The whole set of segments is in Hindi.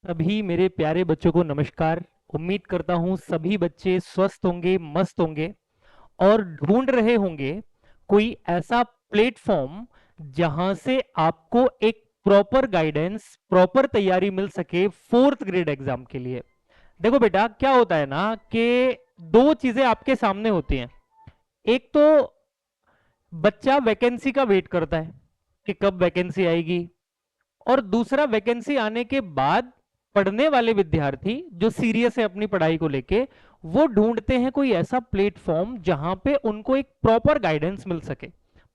सभी मेरे प्यारे बच्चों को नमस्कार। उम्मीद करता हूँ सभी बच्चे स्वस्थ होंगे, मस्त होंगे और ढूंढ रहे होंगे कोई ऐसा प्लेटफॉर्म जहां से आपको एक प्रॉपर गाइडेंस, प्रॉपर तैयारी मिल सके फोर्थ ग्रेड एग्जाम के लिए। देखो बेटा, क्या होता है ना कि दो चीजें आपके सामने होती हैं। एक तो बच्चा वैकेंसी का वेट करता है कि कब वैकेंसी आएगी, और दूसरा वैकेंसी आने के बाद पढ़ने वाले विद्यार्थी जो सीरियस है अपनी पढ़ाई को लेके, वो ढूंढते हैं कोई ऐसा प्लेटफॉर्म जहां पे उनको एक प्रॉपर गाइडेंस मिल सके,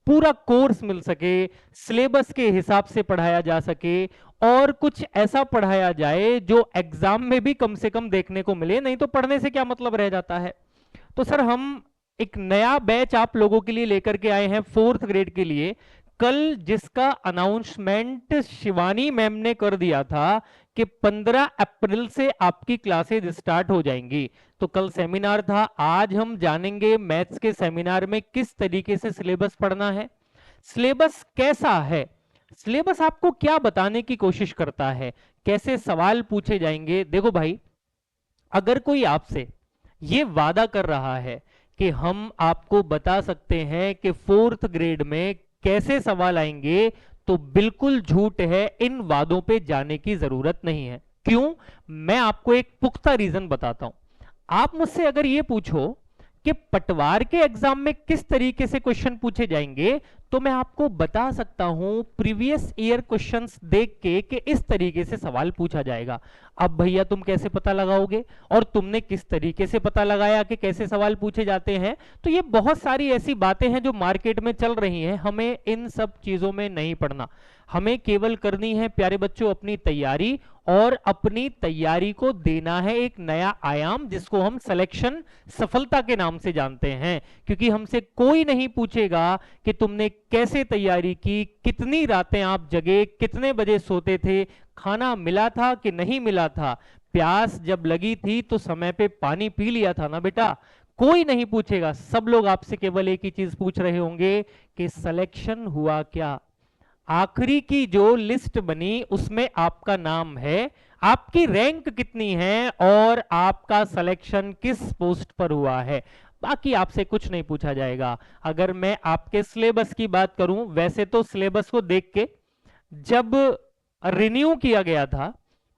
पूरा कोर्स मिल सके, सिलेबस के हिसाब से पढ़ाया जा सके और कुछ ऐसा पढ़ाया जाए जो एग्जाम में भी कम से कम देखने को मिले। नहीं तो पढ़ने से क्या मतलब रह जाता है। तो सर, हम एक नया बैच आप लोगों के लिए लेकर के आए हैं फोर्थ ग्रेड के लिए। कल जिसका अनाउंसमेंट शिवानी मैम ने कर दिया था कि 15 अप्रैल से आपकी क्लासेज स्टार्ट हो जाएंगी, तो कल सेमिनार था। आज हम जानेंगे मैथ्स के सेमिनार में किस तरीके से सिलेबस पढ़ना है, सिलेबस कैसा है, सिलेबस आपको क्या बताने की कोशिश करता है, कैसे सवाल पूछे जाएंगे। देखो भाई, अगर कोई आपसे ये वादा कर रहा है कि हम आपको बता सकते हैं कि फोर्थ ग्रेड में कैसे सवाल आएंगे, तो बिल्कुल झूठ है। इन वादों पे जाने की जरूरत नहीं है। क्यों? मैं आपको एक पुख्ता रीजन बताता हूं। आप मुझसे अगर ये पूछो कि पटवार के एग्जाम में किस तरीके से क्वेश्चन पूछे जाएंगे, तो मैं आपको बता सकता हूं प्रीवियस ईयर क्वेश्चंस देख के कि इस तरीके से सवाल पूछा जाएगा। अब भैया तुम कैसे पता लगाओगे, और तुमने किस तरीके से पता लगाया कि कैसे सवाल पूछे जाते हैं? तो ये बहुत सारी ऐसी बातें हैं जो मार्केट में चल रही हैं। हमें इन सब चीजों में नहीं पड़ना। हमें केवल करनी है प्यारे बच्चों अपनी तैयारी, और अपनी तैयारी को देना है एक नया आयाम जिसको हम सिलेक्शन सफलता के नाम से जानते हैं। क्योंकि हमसे कोई नहीं पूछेगा कि तुमने कैसे तैयारी की, कितनी रातें आप जगे, कितने बजे सोते थे, खाना मिला था कि नहीं मिला था, प्यास जब लगी थी तो समय पे पानी पी लिया था ना बेटा। कोई नहीं पूछेगा। सब लोग आपसे केवल एक ही चीज पूछ रहे होंगे कि सिलेक्शन हुआ क्या। आखिरी की जो लिस्ट बनी उसमें आपका नाम है, आपकी रैंक कितनी है और आपका सिलेक्शन किस पोस्ट पर हुआ है। बाकी आपसे कुछ नहीं पूछा जाएगा। अगर मैं आपके सिलेबस की बात करूं, वैसे तो सिलेबस को देख के जब रिन्यू किया गया था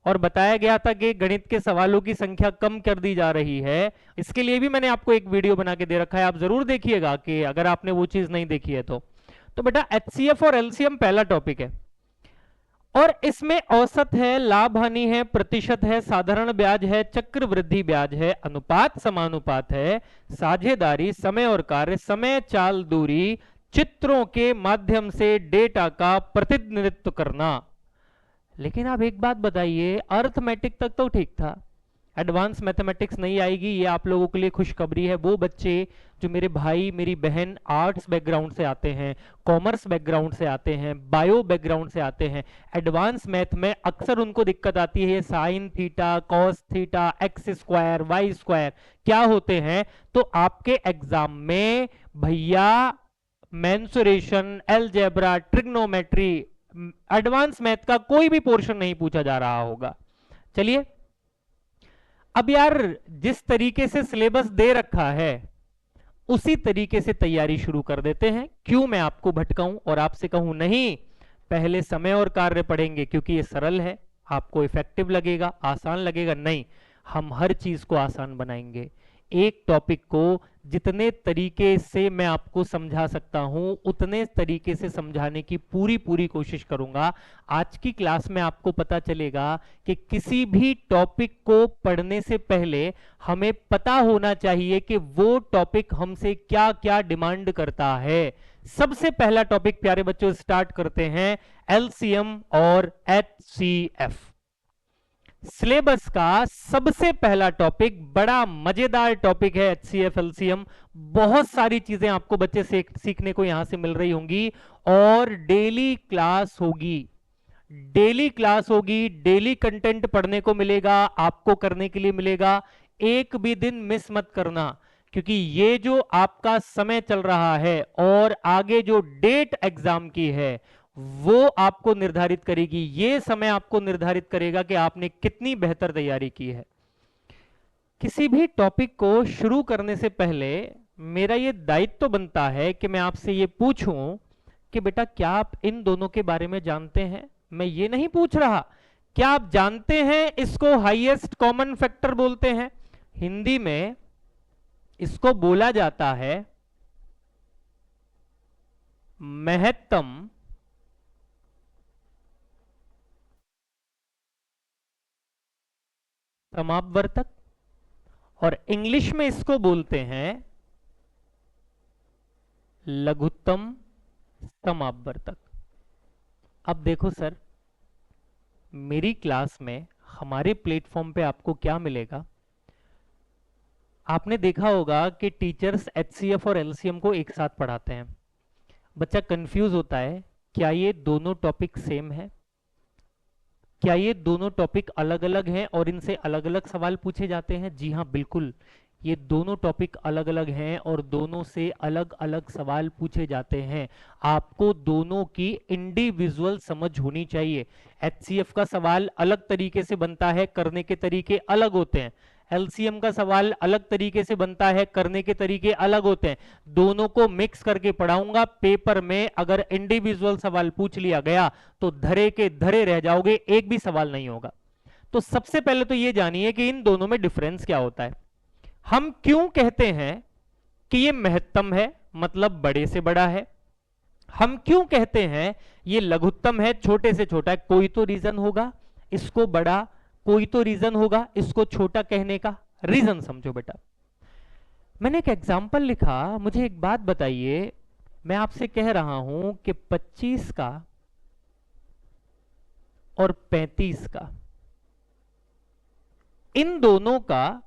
और बताया गया था कि गणित के सवालों की संख्या कम कर दी जा रही है, इसके लिए भी मैंने आपको एक वीडियो बना के दे रखा है, आप जरूर देखिएगा कि अगर आपने वो चीज नहीं देखी है तो बेटा एचसीएफ और एलसीएम पहला टॉपिक है, और इसमें औसत है, लाभ हानि है, प्रतिशत है, साधारण ब्याज है, चक्रवृद्धि ब्याज है, अनुपात समानुपात है, साझेदारी, समय और कार्य, समय, चाल, दूरी, चित्रों के माध्यम से डेटा का प्रतिनिधित्व करना। लेकिन आप एक बात बताइए, अर्थमेटिक तक तो ठीक था, एडवांस मैथमेटिक्स नहीं आएगी, ये आप लोगों के लिए खुशखबरी है। वो बच्चे जो मेरे भाई मेरी बहन आर्ट्स बैकग्राउंड से आते हैं, कॉमर्स बैकग्राउंड से आते हैं, बायो बैकग्राउंड से आते हैं, एडवांस मैथ में अक्सर उनको दिक्कत आती है sine theta, cos theta, x square, y square क्या होते हैं। तो आपके एग्जाम में भैया mensuration, algebra, trigonometry, advance math का कोई भी पोर्शन नहीं पूछा जा रहा होगा। चलिए, अब यार जिस तरीके से सिलेबस दे रखा है उसी तरीके से तैयारी शुरू कर देते हैं। क्यों मैं आपको भटकाऊं और आपसे कहूं नहीं पहले समय और कार्य पढ़ेंगे क्योंकि ये सरल है, आपको इफेक्टिव लगेगा, आसान लगेगा? नहीं, हम हर चीज को आसान बनाएंगे। एक टॉपिक को जितने तरीके से मैं आपको समझा सकता हूं उतने तरीके से समझाने की पूरी पूरी कोशिश करूंगा। आज की क्लास में आपको पता चलेगा कि किसी भी टॉपिक को पढ़ने से पहले हमें पता होना चाहिए कि वो टॉपिक हमसे क्या क्या डिमांड करता है। सबसे पहला टॉपिक प्यारे बच्चों स्टार्ट करते हैं, एलसीएम और एचसीएफ। सिलेबस का सबसे पहला टॉपिक बड़ा मजेदार टॉपिक है, एचसीएफ एलसीएम। बहुत सारी चीजें आपको बच्चे सीखने को यहां से मिल रही होंगी, और डेली क्लास होगी, डेली क्लास होगी, डेली कंटेंट पढ़ने को मिलेगा, आपको करने के लिए मिलेगा। एक भी दिन मिस मत करना, क्योंकि ये जो आपका समय चल रहा है और आगे जो डेट एग्जाम की है वो आपको निर्धारित करेगी, ये समय आपको निर्धारित करेगा कि आपने कितनी बेहतर तैयारी की है। किसी भी टॉपिक को शुरू करने से पहले मेरा ये दायित्व तो बनता है कि मैं आपसे ये पूछूं कि बेटा क्या आप इन दोनों के बारे में जानते हैं। मैं ये नहीं पूछ रहा क्या आप जानते हैं इसको हाईएस्ट कॉमन फैक्टर बोलते हैं, हिंदी में इसको बोला जाता है महत्तम समापवर्तक, और इंग्लिश में इसको बोलते हैं लघुत्तम समापवर्तक। अब देखो सर, मेरी क्लास में हमारे प्लेटफॉर्म पे आपको क्या मिलेगा। आपने देखा होगा कि टीचर्स एचसीएफ और एलसीएम को एक साथ पढ़ाते हैं। बच्चा कंफ्यूज होता है, क्या ये दोनों टॉपिक सेम है, क्या ये दोनों टॉपिक अलग अलग हैं और इनसे अलग अलग सवाल पूछे जाते हैं। जी हाँ बिल्कुल, ये दोनों टॉपिक अलग अलग हैं और दोनों से अलग अलग सवाल पूछे जाते हैं। आपको दोनों की इंडिविजुअल समझ होनी चाहिए। एचसीएफ का सवाल अलग तरीके से बनता है, करने के तरीके अलग होते हैं। एलसीएम का सवाल अलग तरीके से बनता है, करने के तरीके अलग होते हैं। दोनों को मिक्स करके पढ़ाऊंगा। पेपर में अगर इंडिविजुअल सवाल पूछ लिया गया तो धरे के धरे रह जाओगे, एक भी सवाल नहीं होगा। तो सबसे पहले तो ये जानिए कि इन दोनों में डिफरेंस क्या होता है। हम क्यों कहते हैं कि ये महत्तम है, मतलब बड़े से बड़ा है। हम क्यों कहते हैं ये लघुत्तम है, छोटे से छोटा है। कोई तो रीजन होगा इसको बड़ा, कोई तो रीजन होगा इसको छोटा कहने का। रीजन समझो बेटा। मैंने एक एग्जाम्पल लिखा, मुझे एक बात बताइए, मैं आपसे कह रहा हूं कि 25 का और 35 का, इन दोनों का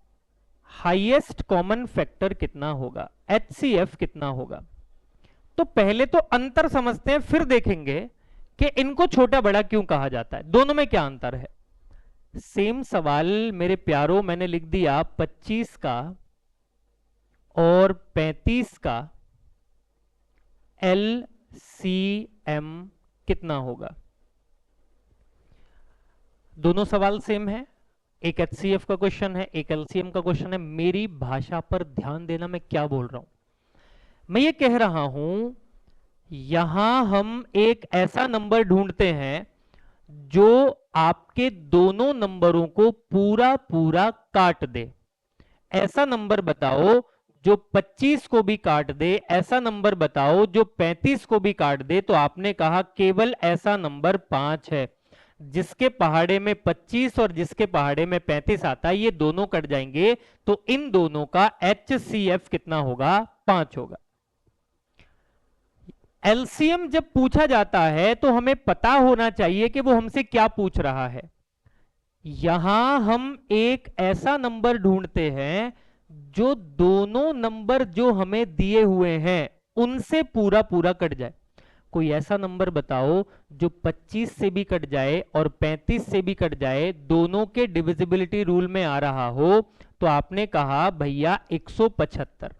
हाईएस्ट कॉमन फैक्टर कितना होगा, एचसीएफ कितना होगा। तो पहले तो अंतर समझते हैं, फिर देखेंगे कि इनको छोटा बड़ा क्यों कहा जाता है, दोनों में क्या अंतर है। सेम सवाल मेरे प्यारों मैंने लिख दिया, 25 का और 35 का एलसीएम कितना होगा। दोनों सवाल सेम है, एक एचसीएफ का क्वेश्चन है, एक एलसीएम का क्वेश्चन है। मेरी भाषा पर ध्यान देना, मैं क्या बोल रहा हूं। मैं ये कह रहा हूं यहां हम एक ऐसा नंबर ढूंढते हैं जो आपके दोनों नंबरों को पूरा पूरा काट दे। ऐसा नंबर बताओ जो 25 को भी काट दे, ऐसा नंबर बताओ जो 35 को भी काट दे। तो आपने कहा केवल ऐसा नंबर 5 है, जिसके पहाड़े में 25 और जिसके पहाड़े में 35 आता है, ये दोनों कट जाएंगे। तो इन दोनों का एचसीएफ कितना होगा, 5 होगा। एलसीएम जब पूछा जाता है तो हमें पता होना चाहिए कि वो हमसे क्या पूछ रहा है। यहां हम एक ऐसा नंबर ढूंढते हैं जो दोनों नंबर जो हमें दिए हुए हैं उनसे पूरा पूरा कट जाए। कोई ऐसा नंबर बताओ जो 25 से भी कट जाए और 35 से भी कट जाए, दोनों के डिविजिबिलिटी रूल में आ रहा हो। तो आपने कहा भैया 175।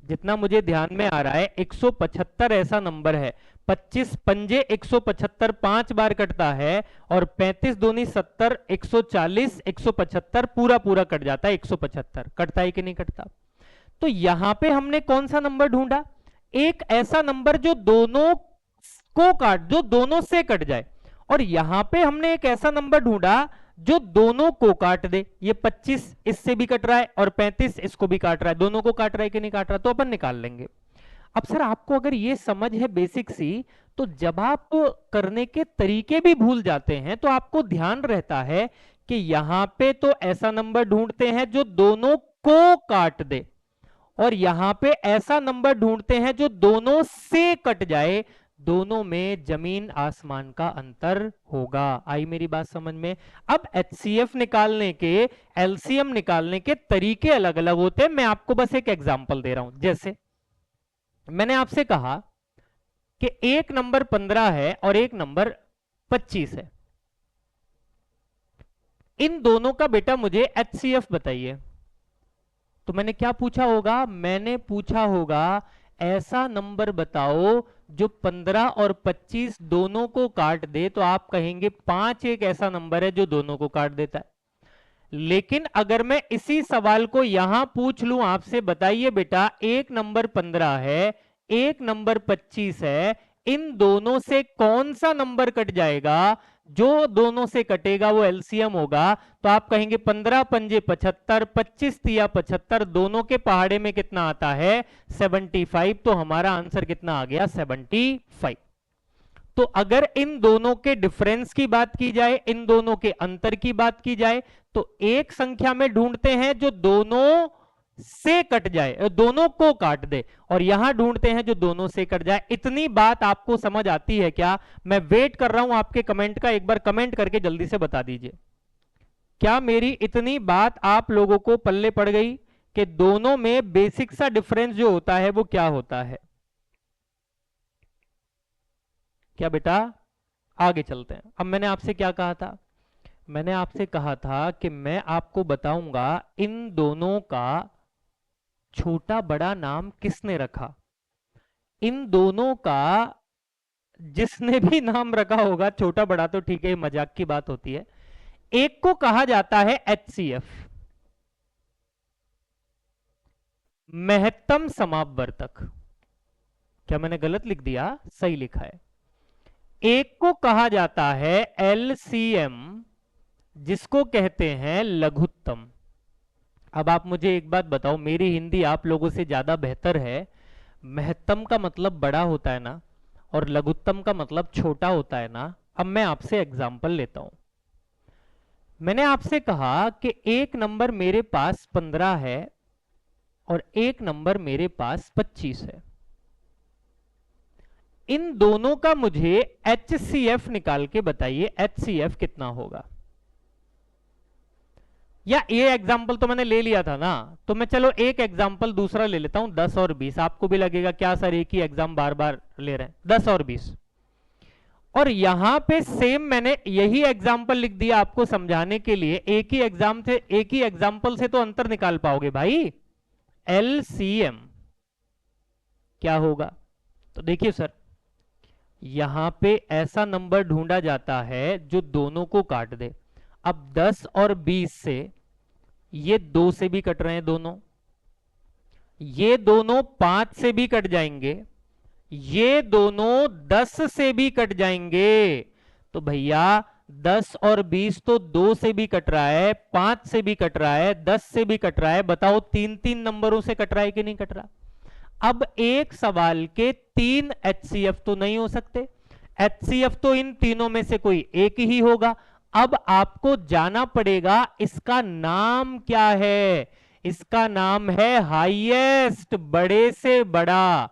जितना मुझे ध्यान में आ रहा है 175 ऐसा नंबर है। 25 पंजे 175 5 बार कटता है और 35 दूनी 70, 140, 175 पूरा पूरा कट जाता है। 175 कटता है कि नहीं कटता। तो यहां पे हमने कौन सा नंबर ढूंढा, एक ऐसा नंबर जो दोनों को काट, जो दोनों से कट जाए। और यहां पे हमने एक ऐसा नंबर ढूंढा जो दोनों को काट दे। ये 25 इससे भी कट रहा है और 35 इसको भी काट रहा है, दोनों को काट रहा है कि नहीं काट रहा, तो अपन निकाल लेंगे। अब सर आपको अगर ये समझ है बेसिक सी, तो जब आप करने के तरीके भी भूल जाते हैं तो आपको ध्यान रहता है कि यहां पे तो ऐसा नंबर ढूंढते हैं जो दोनों को काट दे, और यहां पे ऐसा नंबर ढूंढते हैं जो दोनों से कट जाए। दोनों में जमीन आसमान का अंतर होगा। आई मेरी बात समझ में। अब एचसीएफ निकालने के, एलसीएम निकालने के तरीके अलग अलग होते हैं। मैं आपको बस एक एग्जांपल दे रहा हूं। जैसे मैंने आपसे कहा कि एक नंबर 15 है और एक नंबर 25 है, इन दोनों का बेटा मुझे एचसीएफ बताइए। तो मैंने क्या पूछा होगा, मैंने पूछा होगा ऐसा नंबर बताओ जो 15 और 25 दोनों को काट दे, तो आप कहेंगे 5 एक ऐसा नंबर है जो दोनों को काट देता है। लेकिन अगर मैं इसी सवाल को यहां पूछ लूं आपसे, बताइए बेटा एक नंबर 15 है, एक नंबर 25 है, इन दोनों से कौन सा नंबर कट जाएगा? जो दोनों से कटेगा वो एलसीएम होगा। तो आप कहेंगे 15 पंजे 75, 25 तिया 75, दोनों के पहाड़े में कितना आता है? 75। तो हमारा आंसर कितना आ गया? 75। तो अगर इन दोनों के डिफरेंस की बात की जाए, इन दोनों के अंतर की बात की जाए, तो एक संख्या में ढूंढते हैं जो दोनों से कट जाए, दोनों को काट दे, और यहां ढूंढते हैं जो दोनों से कट जाए। इतनी बात आपको समझ आती है क्या? मैं वेट कर रहा हूं आपके कमेंट का, एक बार कमेंट करके जल्दी से बता दीजिए, क्या मेरी इतनी बात आप लोगों को पल्ले पड़ गई कि दोनों में बेसिक सा डिफरेंस जो होता है वो क्या होता है? क्या बेटा? आगे चलते हैं। अब मैंने आपसे क्या कहा था? मैंने आपसे कहा था कि मैं आपको बताऊंगा इन दोनों का छोटा बड़ा नाम किसने रखा। इन दोनों का जिसने भी नाम रखा होगा, छोटा बड़ा तो ठीक है, मजाक की बात होती है, एक को कहा जाता है HCF, महत्तम समापवर्तक। क्या मैंने गलत लिख दिया? सही लिखा है। एक को कहा जाता है LCM, जिसको कहते हैं लघुत्तम। अब आप मुझे एक बात बताओ, मेरी हिंदी आप लोगों से ज्यादा बेहतर है। महत्तम का मतलब बड़ा होता है ना, और लघुत्तम का मतलब छोटा होता है ना। अब मैं आपसे एग्जाम्पल लेता हूं। मैंने आपसे कहा कि एक नंबर मेरे पास 15 है और एक नंबर मेरे पास 25 है। इन दोनों का मुझे HCF निकाल के बताइए, HCF कितना होगा? या ये एग्जाम्पल तो मैंने ले लिया था ना, तो मैं चलो एक एग्जाम्पल दूसरा ले लेता हूं, 10 और 20। आपको भी लगेगा क्या सर एक ही एग्जाम बार बार ले रहे हैं, 10 और 20। और यहां पे सेम मैंने यही एग्जाम्पल लिख दिया आपको समझाने के लिए। एक ही एग्जाम से, एक ही एग्जाम्पल से तो अंतर निकाल पाओगे भाई। LCM क्या होगा? तो देखिए सर, यहां पे ऐसा नंबर ढूंढा जाता है जो दोनों को काट दे। अब 10 और 20 से ये 2 से भी कट रहे हैं दोनों, ये दोनों 5 से भी कट जाएंगे, ये दोनों 10 से भी कट जाएंगे। तो भैया 10 और 20 तो 2 से भी कट रहा है, 5 से भी कट रहा है, 10 से भी कट रहा है। बताओ तीन तीन नंबरों से कट रहा है कि नहीं कट रहा? अब एक सवाल के 3 HCF तो नहीं हो सकते, HCF तो इन तीनों में से कोई एक ही होगा। अब आपको जाना पड़ेगा इसका नाम क्या है। इसका नाम है हाईएस्ट, बड़े से बड़ा।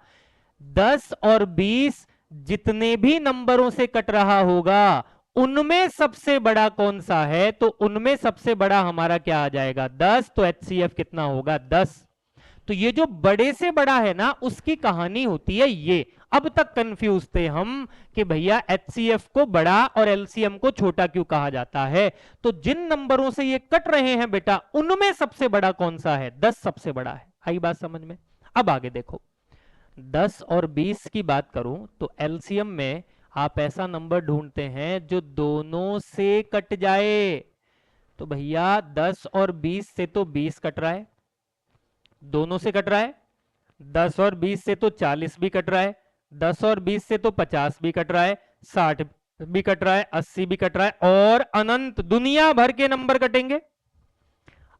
10 और 20 जितने भी नंबरों से कट रहा होगा, उनमें सबसे बड़ा कौन सा है? तो उनमें सबसे बड़ा हमारा क्या आ जाएगा? 10। तो HCF कितना होगा? 10। तो ये जो बड़े से बड़ा है ना, उसकी कहानी होती है ये। अब तक कंफ्यूज थे हम कि भैया HCF को बड़ा और LCM को छोटा क्यों कहा जाता है। तो जिन नंबरों से ये कट रहे हैं बेटा, उनमें सबसे बड़ा कौन सा है? 10 सबसे बड़ा है। आई बात समझ में? अब आगे देखो, 10 और 20 की बात करूं तो LCM में आप ऐसा नंबर ढूंढते हैं जो दोनों से कट जाए। तो भैया 10 और 20 से तो 20 कट रहा है, दोनों से कट रहा है। 10 और 20 से तो 40 भी कट रहा है, 10 और 20 से तो 50 भी कट रहा है, 60 भी कट रहा है, 80 भी कट रहा है, और अनंत दुनिया भर के नंबर कटेंगे।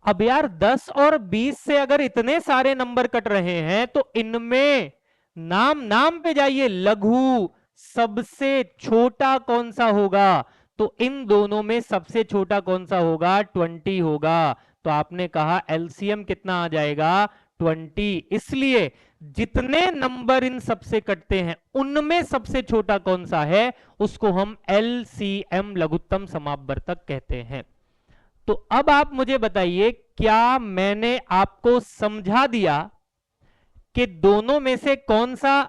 अब यार 10 और 20 से अगर इतने सारे नंबर कट रहे हैं, तो इनमें नाम नाम पे जाइए, लघु सबसे छोटा कौन सा होगा? तो इन दोनों में सबसे छोटा कौन सा होगा? 20 होगा। तो आपने कहा LCM कितना आ जाएगा? 20। इसलिए जितने नंबर इन सबसे कटते हैं, उनमें सबसे छोटा कौन सा है, उसको हम LCM लघुत्तम समापवर्तक कहते हैं। तो अब आप मुझे बताइए, क्या मैंने आपको समझा दिया कि दोनों में से कौन सा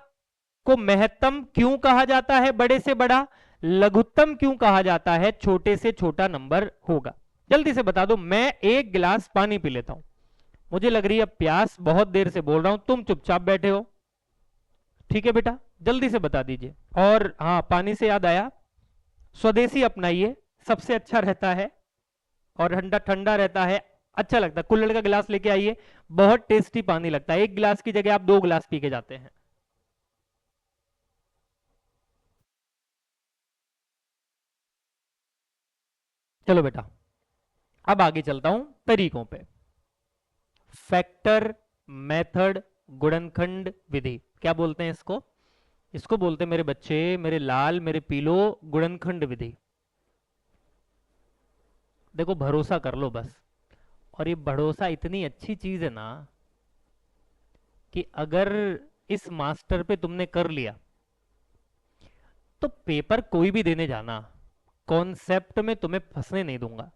को महत्तम क्यों कहा जाता है, बड़े से बड़ा, लघुत्तम क्यों कहा जाता है, छोटे से छोटा नंबर होगा? जल्दी से बता दो। मैं एक गिलास पानी पी लेता हूं, मुझे लग रही है प्यास, बहुत देर से बोल रहा हूं, तुम चुपचाप बैठे हो। ठीक है बेटा, जल्दी से बता दीजिए। और हाँ, पानी से याद आया, स्वदेशी अपनाइए, सबसे अच्छा रहता है और ठंडा ठंडा रहता है, अच्छा लगता है। कुल्हड़ का गिलास लेके आइए, बहुत टेस्टी पानी लगता है। एक गिलास की जगह आप 2 गिलास पी के जाते हैं। चलो बेटा, अब आगे चलता हूं तरीकों पे। फैक्टर, मेथड, गुणनखंड विधि, क्या बोलते हैं इसको? इसको बोलते हैं मेरे बच्चे, मेरे लाल, मेरे पीलो, गुणनखंड विधि। देखो, भरोसा कर लो बस। और ये भरोसा इतनी अच्छी चीज है ना कि अगर इस मास्टर पे तुमने कर लिया तो पेपर कोई भी देने जाना, कॉन्सेप्ट में तुम्हें फंसने नहीं दूंगा।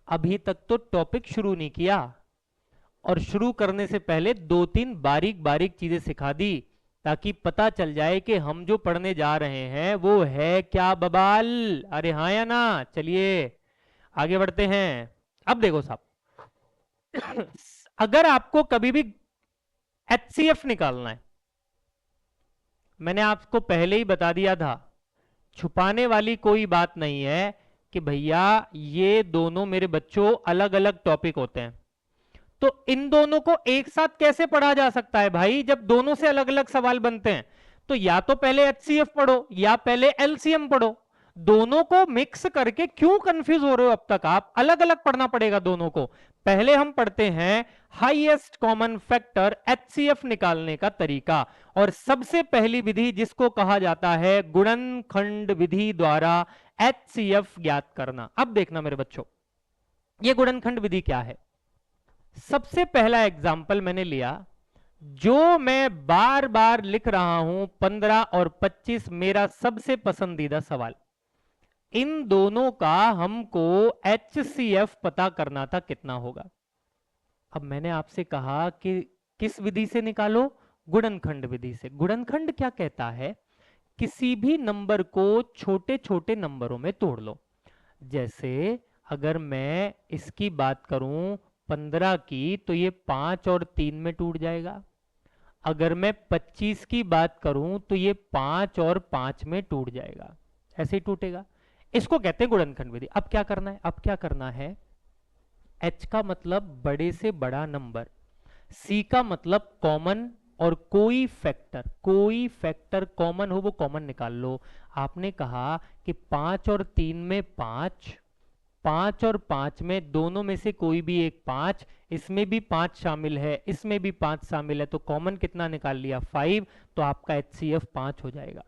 अभी तक तो टॉपिक शुरू नहीं किया और शुरू करने से पहले 2-3 बारीक बारीक चीजें सिखा दी, ताकि पता चल जाए कि हम जो पढ़ने जा रहे हैं वो है क्या बबाल। अरे हाँ या ना? चलिए आगे बढ़ते हैं। अब देखो साहब, अगर आपको कभी भी एचसीएफ निकालना है, मैंने आपको पहले ही बता दिया था, छुपाने वाली कोई बात नहीं है कि भैया ये दोनों मेरे बच्चों अलग अलग टॉपिक होते हैं। तो इन दोनों को एक साथ कैसे पढ़ा जा सकता है भाई, जब दोनों से अलग अलग सवाल बनते हैं? तो या तो पहले एचसीएफ पढ़ो या पहले एलसीएम पढ़ो। दोनों को मिक्स करके क्यों कंफ्यूज हो रहे हो? अब तक आप अलग अलग पढ़ना पड़ेगा दोनों को। पहले हम पढ़ते हैं हाईएस्ट कॉमन फैक्टर एचसीएफ निकालने का तरीका, और सबसे पहली विधि जिसको कहा जाता है गुणनखंड विधि द्वारा एचसीएफ ज्ञात करना। अब देखना मेरे बच्चों, ये गुणनखंड विधि क्या है। सबसे पहला एग्जाम्पल मैंने लिया, जो मैं बार बार लिख रहा हूं, 15 और 25, मेरा सबसे पसंदीदा सवाल। इन दोनों का हमको एचसीएफ पता करना था, कितना होगा। अब मैंने आपसे कहा कि किस विधि से निकालो? गुणनखंड विधि से। गुणनखंड क्या कहता है? किसी भी नंबर को छोटे छोटे नंबरों में तोड़ लो। जैसे अगर मैं इसकी बात करूं 15 की, तो ये 5 और 3 में टूट जाएगा। अगर मैं 25 की बात करूं तो ये 5 और 5 में टूट जाएगा, ऐसे ही टूटेगा। इसको कहते हैं गुणनखंड विधि। अब क्या करना है? अब क्या करना है, एच का मतलब बड़े से बड़ा नंबर, सी का मतलब कॉमन, और कोई फैक्टर कॉमन हो वो कॉमन निकाल लो। आपने कहा कि 5 और 3 में 5, 5 और 5 में दोनों में से कोई भी एक 5, इसमें भी 5 शामिल है, इसमें भी 5 शामिल है, तो कॉमन कितना निकाल लिया? 5। तो आपका एचसीएफ 5 हो जाएगा।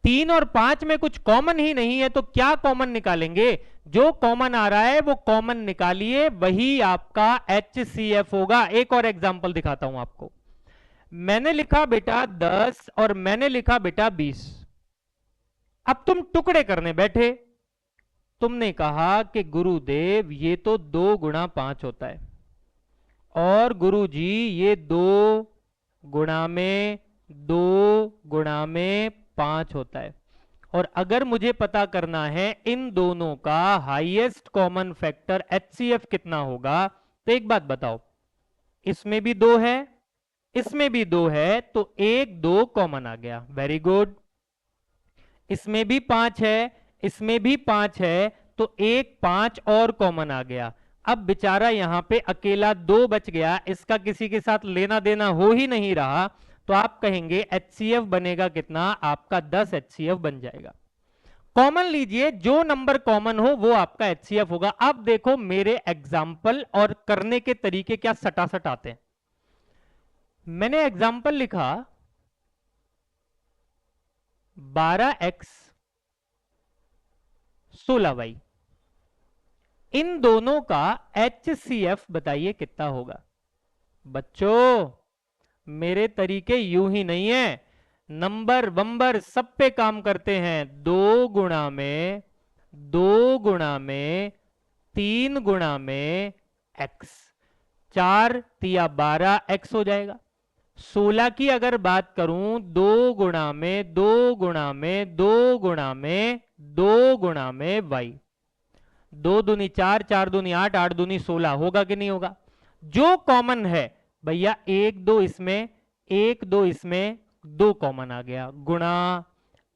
3 और 5 में कुछ कॉमन ही नहीं है, तो क्या कॉमन निकालेंगे? जो कॉमन आ रहा है वो कॉमन निकालिए, वही आपका एचसीएफ होगा। एक और एग्जांपल दिखाता हूं आपको। मैंने लिखा बेटा 10 और मैंने लिखा बेटा 20। अब तुम टुकड़े करने बैठे, तुमने कहा कि गुरुदेव ये तो 2 गुणा 5 होता है, और गुरुजी ये 2 गुणा में 2 गुणा में 5 होता है। और अगर मुझे पता करना है इन दोनों का हाईएस्ट कॉमन फैक्टर एचसीएफ कितना होगा, तो एक बात बताओ, इसमें भी 2 है, इसमें भी 2 है, तो 1 2 कॉमन आ गया, वेरी गुड। इसमें भी 5 है, इसमें भी 5 है, तो 1 5 और कॉमन आ गया। अब बेचारा यहां पे अकेला 2 बच गया, इसका किसी के साथ लेना देना हो ही नहीं रहा, तो आप कहेंगे एचसीएफ बनेगा कितना? आपका 10 एचसीएफ बन जाएगा। कॉमन लीजिए, जो नंबर कॉमन हो वो आपका एचसीएफ होगा। अब देखो मेरे एग्जाम्पल और करने के तरीके क्या सटासट आते हैं। मैंने एग्जाम्पल लिखा 12x 16y, इन दोनों का एचसीएफ बताइए कितना होगा। बच्चों मेरे तरीके यूं ही नहीं है, नंबर वंबर सब पे काम करते हैं। 2 गुणा में 2 गुणा में 3 गुणा में x, 4 तिया 12 x हो जाएगा। 16 की अगर बात करूं, 2 गुणा में 2 गुणा में 2 गुणा में 2 गुणा में y, 2 दूनी 4, 4 दूनी 8, 8 दूनी 16, होगा कि नहीं होगा? जो कॉमन है भैया 1 2 इसमें, 1 2 इसमें, 2 कॉमन आ गया, गुणा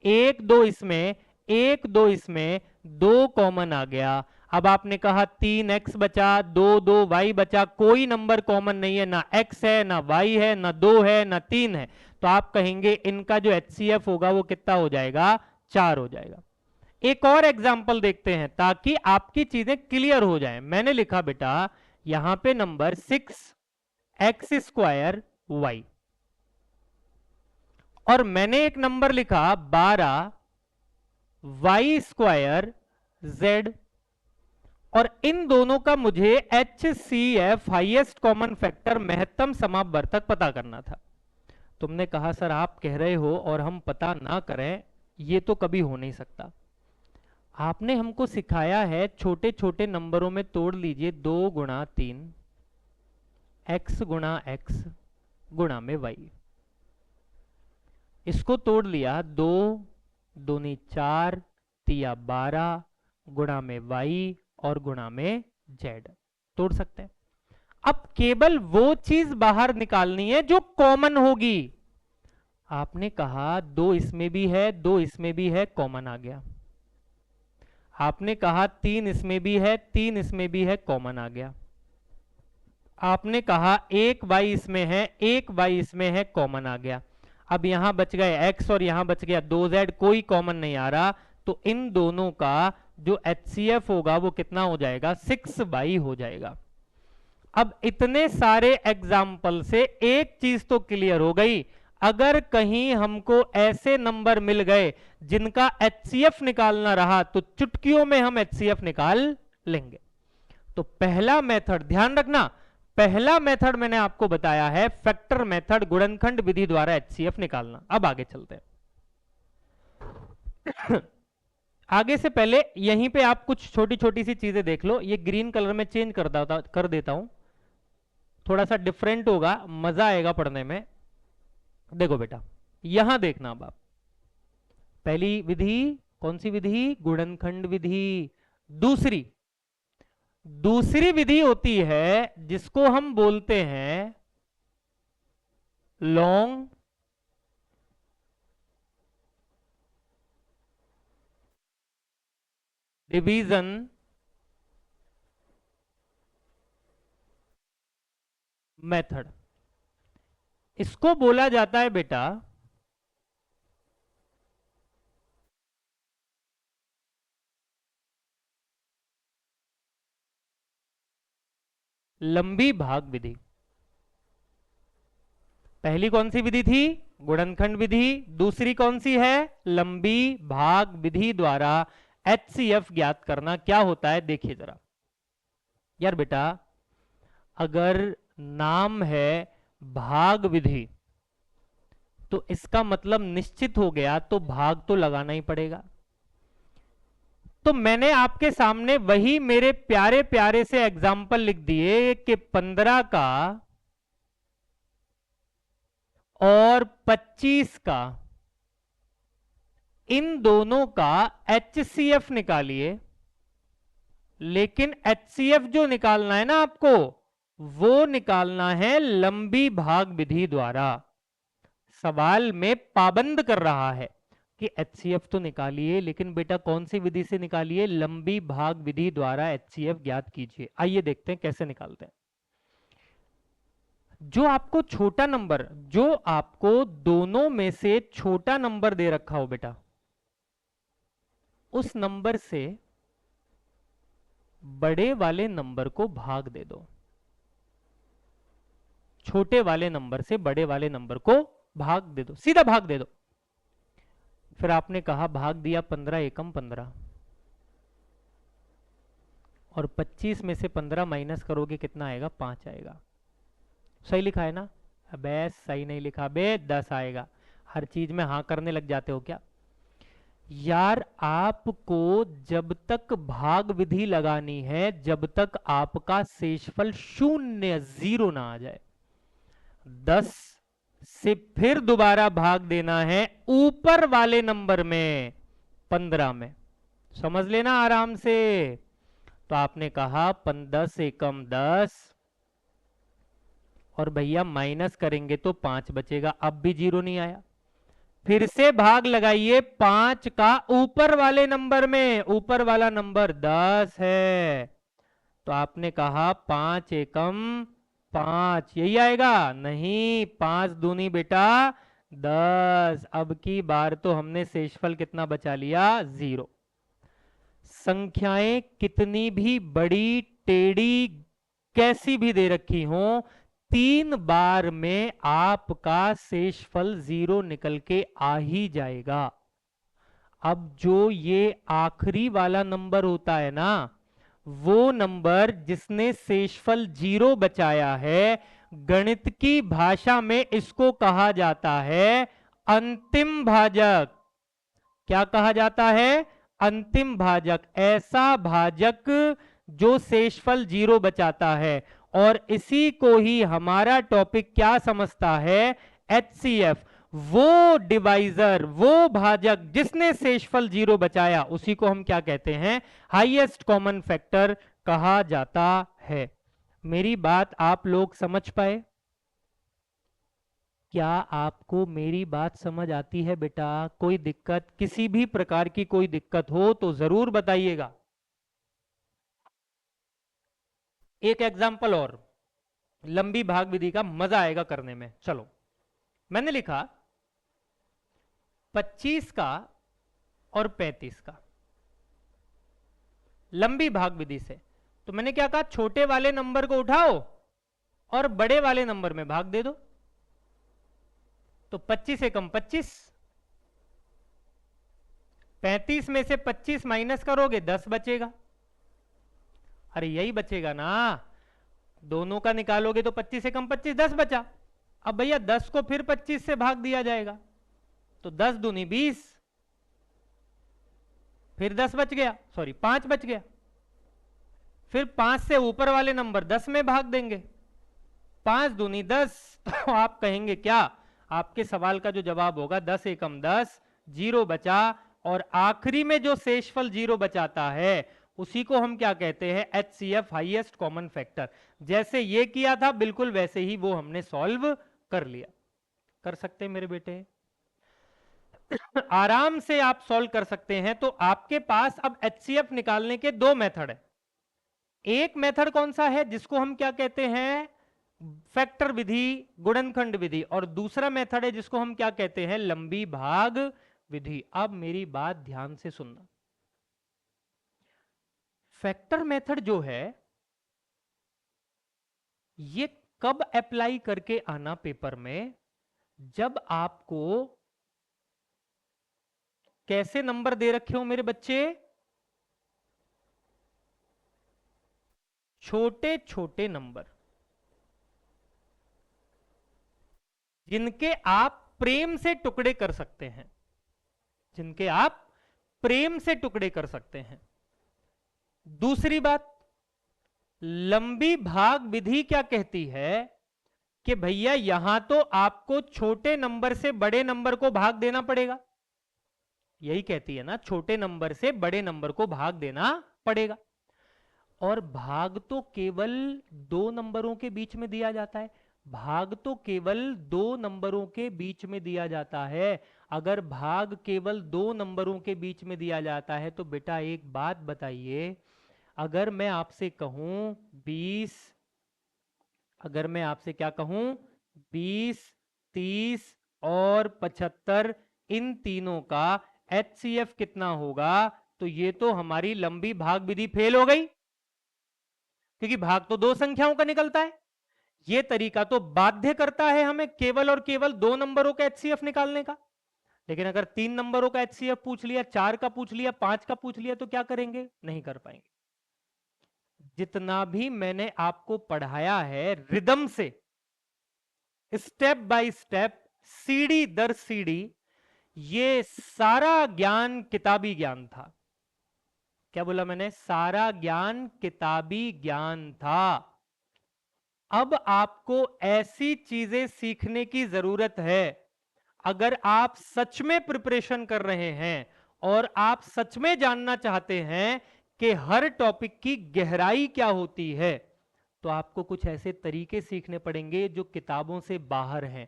1 2 इसमें 1 2 इसमें 2 कॉमन आ गया। अब आपने कहा 3x बचा, 2 2 y बचा, कोई नंबर कॉमन नहीं है, ना x है ना y है ना 2 है ना 3 है, तो आप कहेंगे इनका जो HCF होगा वो कितना हो जाएगा, 4 हो जाएगा। एक और एग्जाम्पल देखते हैं ताकि आपकी चीजें क्लियर हो जाए। मैंने लिखा बेटा यहां पे नंबर 6x स्क्वायर y, और मैंने एक नंबर लिखा 12 y स्क्वायर z, और इन दोनों का मुझे HCF हाईएस्ट कॉमन फैक्टर महत्तम समापवर्तक पता करना था। तुमने कहा सर आप कह रहे हो और हम पता ना करें, ये तो कभी हो नहीं सकता। आपने हमको सिखाया है छोटे छोटे नंबरों में तोड़ लीजिए, 2 गुणा 3 x गुणा x गुणा में y, इसको तोड़ लिया, 2 दूनी 4 तिया 12 गुणा में y और गुणा में z, तोड़ सकते हैं। अब केवल वो चीज बाहर निकालनी है जो कॉमन होगी। आपने कहा 2 इसमें भी है 2 इसमें भी है, कॉमन आ गया। आपने कहा 3 इसमें भी है 3 इसमें भी है, कॉमन आ गया। आपने कहा 1 y इसमें है 1 y इसमें है, कॉमन आ गया। अब यहां बच गए x और यहां बच गया 2z, कोई कॉमन नहीं आ रहा, तो इन दोनों का जो HCF होगा वो कितना हो जाएगा, 6y हो जाएगा। अब इतने सारे एग्जाम्पल से एक चीज तो क्लियर हो गई, अगर कहीं हमको ऐसे नंबर मिल गए जिनका HCF निकालना रहा तो चुटकियों में हम HCF निकाल लेंगे। तो पहला मेथड ध्यान रखना, पहला मेथड मैंने आपको बताया है फैक्टर मेथड, गुणनखंड विधि द्वारा HCF निकालना। अब आगे चलते हैं। आगे से पहले यहीं पे आप कुछ छोटी छोटी सी चीजें देख लो, ये ग्रीन कलर में चेंज कर देता हूं, थोड़ा सा डिफरेंट होगा, मजा आएगा पढ़ने में। देखो बेटा यहां देखना, अब आप पहली विधि कौन सी विधि, गुणनखंड विधि। दूसरी विधि होती है जिसको हम बोलते हैं लॉन्ग डिवीजन मेथड। इसको बोला जाता है बेटा लंबी भाग विधि। पहली कौन सी विधि थी, गुणनखंड विधि, दूसरी कौन सी है, लंबी भाग विधि द्वारा HCF ज्ञात करना। क्या होता है देखिए जरा यार बेटा, अगर नाम है भाग विधि तो इसका मतलब निश्चित हो गया, तो भाग तो लगाना ही पड़ेगा। तो मैंने आपके सामने वही मेरे प्यारे प्यारे से एग्जाम्पल लिख दिए कि 15 का और 25 का, इन दोनों का HCF निकालिए। लेकिन HCF जो निकालना है ना आपको, वो निकालना है लंबी भाग विधि द्वारा। सवाल में पाबंद कर रहा है कि HCF तो निकालिए, लेकिन बेटा कौन सी विधि से निकालिए, लंबी भाग विधि द्वारा HCF ज्ञात कीजिए। आइए देखते हैं कैसे निकालते हैं। जो आपको छोटा नंबर, जो आपको दोनों में से छोटा नंबर दे रखा हो बेटा, उस नंबर से बड़े वाले नंबर को भाग दे दो। छोटे वाले नंबर से बड़े वाले नंबर को भाग दे दो, सीधा भाग दे दो। फिर आपने कहा भाग दिया 15 एकम 15, और 25 में से 15 माइनस करोगे कितना आएगा, 5 आएगा। सही लिखा है ना, अबे सही नहीं लिखा बे, 10 आएगा। हर चीज में हाँ करने लग जाते हो क्या यार। आपको जब तक भाग विधि लगानी है, जब तक आपका शेषफल 0 0 ना आ जाए, 10 से फिर दोबारा भाग देना है ऊपर वाले नंबर में 15 में, समझ लेना आराम से। तो आपने कहा 10 एकम 10, और भैया माइनस करेंगे तो 5 बचेगा। अब भी 0 नहीं आया, फिर से भाग लगाइए 5 का ऊपर वाले नंबर में, ऊपर वाला नंबर 10 है, तो आपने कहा 5 एकम 5, यही आएगा? नहीं, 5 दूनी बेटा 10। अब की बार तो हमने शेषफल कितना बचा लिया? 0। संख्याएं कितनी भी बड़ी, टेढ़ी, कैसी भी दे रखी हो, 3 बार में आपका शेषफल 0 निकल के आ ही जाएगा। अब जो ये आखिरी वाला नंबर होता है ना, वो नंबर जिसने शेषफल 0 बचाया है, गणित की भाषा में इसको कहा जाता है अंतिम भाजक। क्या कहा जाता है? अंतिम भाजक। ऐसा भाजक जो शेषफल 0 बचाता है। और इसी को ही हमारा टॉपिक क्या समझता है? HCF। वो डिवाइजर, वो भाजक जिसने शेषफल 0 बचाया, उसी को हम क्या कहते हैं? हाईएस्ट कॉमन फैक्टर कहा जाता है। मेरी बात आप लोग समझ पाए? क्या आपको मेरी बात समझ आती है बेटा? कोई दिक्कत, किसी भी प्रकार की कोई दिक्कत हो तो जरूर बताइएगा। एक एग्जाम्पल और, लंबी भाग विधि का मजा आएगा करने में। चलो, मैंने लिखा 25 का और 35 का, लंबी भाग विधि से। तो मैंने क्या कहा? छोटे वाले नंबर को उठाओ और बड़े वाले नंबर में भाग दे दो। तो 25 एकम 25, 35 में से 25 माइनस करोगे 10 बचेगा। अरे यही बचेगा ना, दोनों का निकालोगे तो 25 एकम 25, 10 बचा। अब भैया 10 को फिर 25 से भाग दिया जाएगा, तो 10 दूनी 20, फिर 10 बच गया, सॉरी 5 बच गया। फिर 5 से ऊपर वाले नंबर 10 में भाग देंगे, 5 दूनी 10। तो आप कहेंगे क्या? आपके सवाल का जो जवाब होगा 10 एकम 10, 0 बचा, और आखिरी में जो शेषफल 0 बचाता है उसी को हम क्या कहते हैं? HCF, highest common factor. जैसे ये किया था बिल्कुल वैसे ही वो हमने सॉल्व कर लिया। कर सकते हैं मेरे बेटे? आराम से आप सॉल्व कर सकते हैं। तो आपके पास अब HCF निकालने के 2 मेथड है। एक मेथड कौन सा है? जिसको हम क्या कहते हैं? फैक्टर विधि, गुणनखंड विधि। और दूसरा मेथड है जिसको हम क्या कहते हैं? लंबी भाग विधि। अब मेरी बात ध्यान से सुनना। फैक्टर मेथड जो है ये कब अप्लाई करके आना पेपर में? जब आपको कैसे नंबर दे रखे हो मेरे बच्चे? छोटे छोटे नंबर जिनके आप प्रेम से टुकड़े कर सकते हैं, जिनके आप प्रेम से टुकड़े कर सकते हैं। दूसरी बात, लंबी भाग विधि क्या कहती है कि भैया यहां तो आपको छोटे नंबर से बड़े नंबर को भाग देना पड़ेगा। यही कहती है ना, छोटे नंबर से बड़े नंबर को भाग देना पड़ेगा। और भाग तो केवल 2 नंबरों के बीच में दिया जाता है। भाग तो केवल 2 नंबरों के बीच में दिया जाता है। अगर भाग केवल 2 नंबरों के बीच में दिया जाता है तो बेटा एक बात बताइए, अगर मैं आपसे कहूं 20, अगर मैं आपसे क्या कहूं 20, 30 और 75, इन तीनों का HCF कितना होगा? तो ये तो हमारी लंबी भाग विधि फेल हो गई, क्योंकि भाग तो 2 संख्याओं का निकलता है। ये तरीका तो बाध्य करता है हमें केवल और केवल 2 नंबरों का HCF निकालने का। लेकिन अगर 3 नंबरों का HCF पूछ लिया, 4 का पूछ लिया, 5 का पूछ लिया, तो क्या करेंगे? नहीं कर पाएंगे। जितना भी मैंने आपको पढ़ाया है रिदम से, स्टेप बाय स्टेप, सीढ़ी दर सीढ़ी, ये सारा ज्ञान किताबी ज्ञान था। क्या बोला मैंने? सारा ज्ञान किताबी ज्ञान था। अब आपको ऐसी चीजें सीखने की जरूरत है। अगर आप सच में प्रिपरेशन कर रहे हैं और आप सच में जानना चाहते हैं कि हर टॉपिक की गहराई क्या होती है, तो आपको कुछ ऐसे तरीके सीखने पड़ेंगे जो किताबों से बाहर हैं,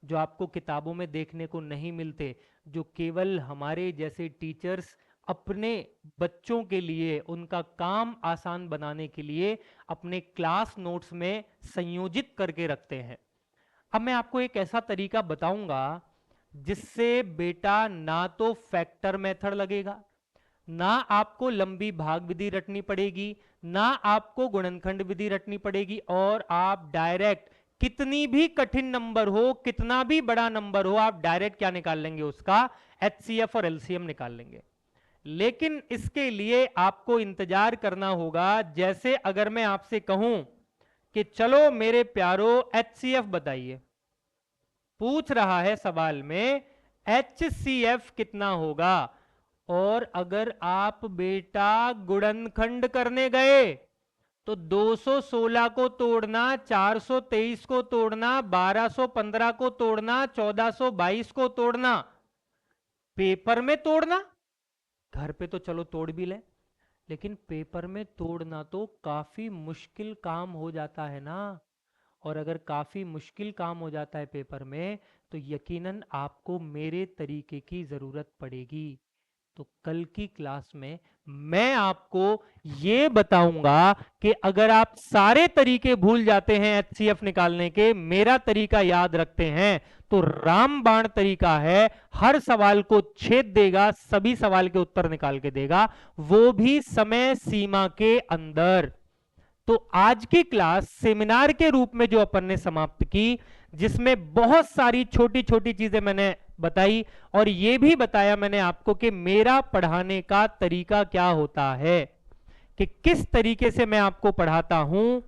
जो आपको किताबों में देखने को नहीं मिलते, जो केवल हमारे जैसे टीचर्स अपने बच्चों के लिए, उनका काम आसान बनाने के लिए अपने क्लास नोट्स में संयोजित करके रखते हैं। अब मैं आपको एक ऐसा तरीका बताऊंगा जिससे बेटा ना तो फैक्टर मेथड लगेगा, ना आपको लंबी भाग विधि रटनी पड़ेगी, ना आपको गुणनखंड विधि रटनी पड़ेगी, और आप डायरेक्ट कितनी भी कठिन नंबर हो, कितना भी बड़ा नंबर हो, आप डायरेक्ट क्या निकाल लेंगे, उसका एचसीएफ और एलसीएम निकाल लेंगे। लेकिन इसके लिए आपको इंतजार करना होगा। जैसे अगर मैं आपसे कहूं कि चलो मेरे प्यारो एचसीएफ बताइए, पूछ रहा है सवाल में एचसीएफ कितना होगा, और अगर आप बेटा गुणनखंड करने गए तो 216 को तोड़ना, 423 को तोड़ना, 1215 को तोड़ना, 1422 को तोड़ना, पेपर में तोड़ना, घर पे तो चलो तोड़ भी ले, लेकिन पेपर में तोड़ना तो काफी मुश्किल काम हो जाता है ना। और अगर काफी मुश्किल काम हो जाता है पेपर में, तो यकीनन आपको मेरे तरीके की जरूरत पड़ेगी। तो कल की क्लास में मैं आपको ये बताऊंगा कि अगर आप सारे तरीके भूल जाते हैं एचसीएफ निकालने के, मेरा तरीका याद रखते हैं, तो रामबाण तरीका है, हर सवाल को छेद देगा, सभी सवाल के उत्तर निकाल के देगा, वो भी समय सीमा के अंदर। तो आज की क्लास सेमिनार के रूप में जो अपन ने समाप्त की, जिसमें बहुत सारी छोटी छोटी चीजें मैंने बताई, और यह भी बताया मैंने आपको कि मेरा पढ़ाने का तरीका क्या होता है, कि किस तरीके से मैं आपको पढ़ाता हूं,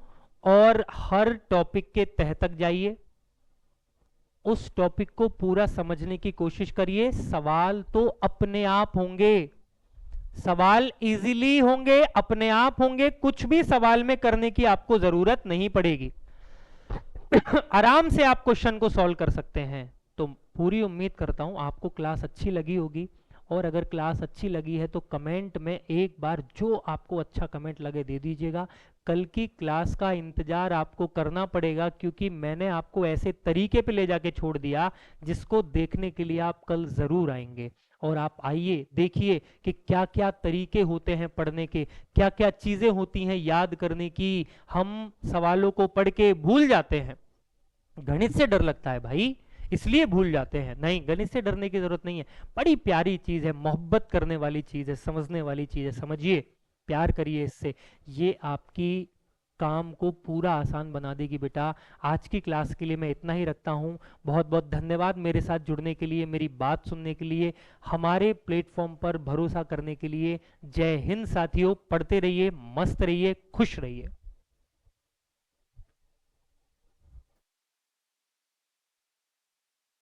और हर टॉपिक के तह तक जाइए, उस टॉपिक को पूरा समझने की कोशिश करिए। सवाल तो अपने आप होंगे, सवाल इजीली होंगे, अपने आप होंगे, कुछ भी सवाल में करने की आपको जरूरत नहीं पड़ेगी। आराम से आप क्वेश्चन को सॉल्व कर सकते हैं। तो पूरी उम्मीद करता हूं आपको क्लास अच्छी लगी होगी, और अगर क्लास अच्छी लगी है तो कमेंट में एक बार जो आपको अच्छा कमेंट लगे दे दीजिएगा। कल की क्लास का इंतजार आपको करना पड़ेगा, क्योंकि मैंने आपको ऐसे तरीके पे ले जाके छोड़ दिया जिसको देखने के लिए आप कल जरूर आएंगे। और आप आइए, देखिए कि क्या क्या तरीके होते हैं पढ़ने के, क्या क्या चीजें होती हैं याद करने की। हम सवालों को पढ़ के भूल जाते हैं, गणित से डर लगता है भाई, इसलिए भूल जाते हैं। नहीं, गणित से डरने की जरूरत नहीं है, बड़ी प्यारी चीज है, मोहब्बत करने वाली चीज है, समझने वाली चीज है, समझिए, प्यार करिए इससे, ये आपकी काम को पूरा आसान बना देगी बेटा। आज की क्लास के लिए मैं इतना ही रखता हूँ। बहुत बहुत धन्यवाद मेरे साथ जुड़ने के लिए, मेरी बात सुनने के लिए, हमारे प्लेटफॉर्म पर भरोसा करने के लिए। जय हिंद साथियों, पढ़ते रहिए, मस्त रहिए, खुश रहिए।